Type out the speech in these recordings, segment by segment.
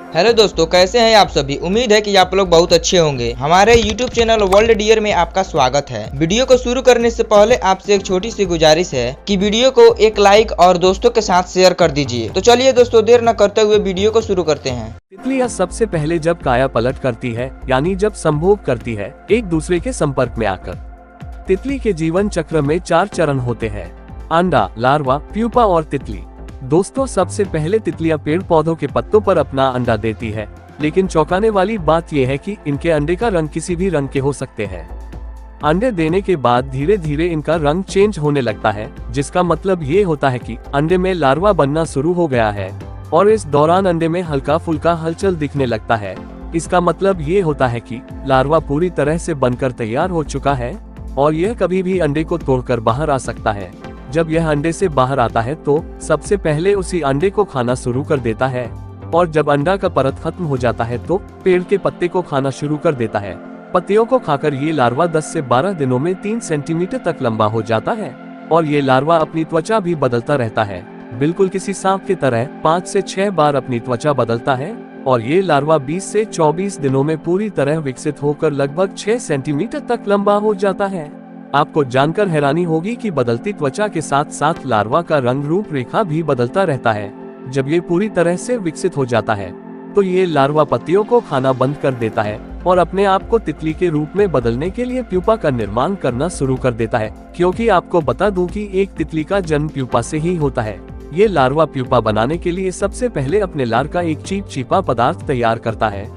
Hello दोस्तों, कैसे हैं आप सभी। उम्मीद है कि आप लोग बहुत अच्छे होंगे। हमारे YouTube चैनल वर्ल्ड डियर में आपका स्वागत है। वीडियो को शुरू करने से पहले आपसे एक छोटी सी गुजारिश है कि वीडियो को एक लाइक और दोस्तों के साथ शेयर कर दीजिए। तो चलिए दोस्तों, देर न करते हुए वीडियो को शुरू करते हैं। तितलियां सबसे पहले जब काया पलट करती है, यानी जब संभोग करती है, एक दूसरे के संपर्क में आकर। तितली के जीवन चक्र में 4 चरण होते हैं: अंडा, लार्वा, प्यूपा और तितली। दोस्तों, सबसे पहले तितलियां पेड़ पौधों के पत्तों पर अपना अंडा देती है, लेकिन चौंकाने वाली बात यह है कि इनके अंडे का रंग किसी भी रंग के हो सकते हैं। अंडे देने के बाद धीरे धीरे इनका रंग चेंज होने लगता है, जिसका मतलब ये होता है कि अंडे में लार्वा बनना शुरू हो गया है और इस दौरान अंडे में हल्का फुल्का हलचल दिखने लगता है। इसका मतलब ये होता है कि लार्वा पूरी तरह से बनकर तैयार हो चुका है और यह कभी भी अंडे को तोड़कर बाहर आ सकता है। जब यह अंडे से बाहर आता है तो सबसे पहले उसी अंडे को खाना शुरू कर देता है और जब अंडा का परत खत्म हो जाता है तो पेड़ के पत्ते को खाना शुरू कर देता है। पत्तियों को खाकर ये लार्वा 10 से 12 दिनों में 3 सेंटीमीटर तक लंबा हो जाता है और ये लार्वा अपनी त्वचा भी बदलता रहता है। बिल्कुल किसी सांप की तरह 5 से 6 बार अपनी त्वचा बदलता है और ये लार्वा 20 से 24 दिनों में पूरी तरह विकसित होकर लगभग 6 सेंटीमीटर तक लंबा हो जाता है। आपको जानकर हैरानी होगी कि बदलती त्वचा के साथ साथ लार्वा का रंग रूप रेखा भी बदलता रहता है। जब ये पूरी तरह से विकसित हो जाता है तो ये लार्वा पत्तियों को खाना बंद कर देता है और अपने आप को तितली के रूप में बदलने के लिए प्यूपा का निर्माण करना शुरू कर देता है। क्योंकि आपको बता दूं कि एक तितली का जन्म प्यूपा से ही होता है। ये लार्वा प्यूपा बनाने के लिए सबसे पहले अपने लार का एक चिपचिपा पदार्थ तैयार करता है,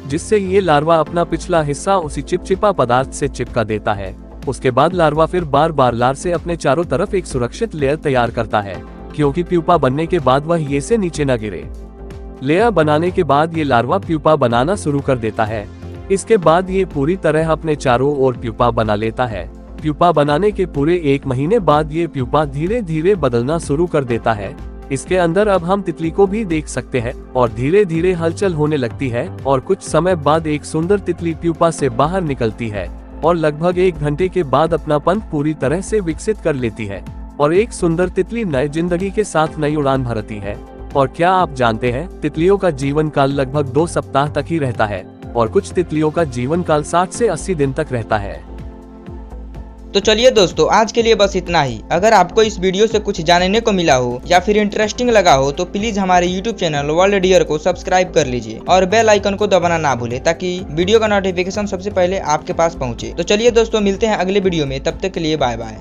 जिससे ये लार्वा अपना पिछला हिस्सा उसी चिपचिपा पदार्थ से चिपका देता है। उसके बाद लार्वा फिर बार बार लार से अपने चारों तरफ एक सुरक्षित लेयर तैयार करता है, क्योंकि प्यूपा बनने के बाद वह ये से नीचे न गिरे। लेयर बनाने के बाद ये लार्वा प्यूपा बनाना शुरू कर देता है। इसके बाद ये पूरी तरह अपने चारों ओर प्यूपा बना लेता है। प्यूपा बनाने के पूरे 1 महीने बाद ये प्यूपा धीरे धीरे बदलना शुरू कर देता है। इसके अंदर अब हम तितली को भी देख सकते हैं और धीरे धीरे हलचल होने लगती है और कुछ समय बाद एक सुंदर तितली प्यूपा से बाहर निकलती है और लगभग 1 घंटे के बाद अपना पंख पूरी तरह से विकसित कर लेती है और एक सुंदर तितली नई जिंदगी के साथ नई उड़ान भरती है। और क्या आप जानते हैं, तितलियों का जीवन काल लगभग 2 सप्ताह तक ही रहता है और कुछ तितलियों का जीवन काल 60 से 80 दिन तक रहता है। तो चलिए दोस्तों, आज के लिए बस इतना ही। अगर आपको इस वीडियो से कुछ जानने को मिला हो या फिर इंटरेस्टिंग लगा हो तो प्लीज हमारे YouTube चैनल वर्ल्ड डियर को सब्सक्राइब कर लीजिए और बेल आइकन को दबाना ना भूले, ताकि वीडियो का नोटिफिकेशन सबसे पहले आपके पास पहुंचे। तो चलिए दोस्तों, मिलते हैं अगले वीडियो में। तब तक के लिए बाय बाय।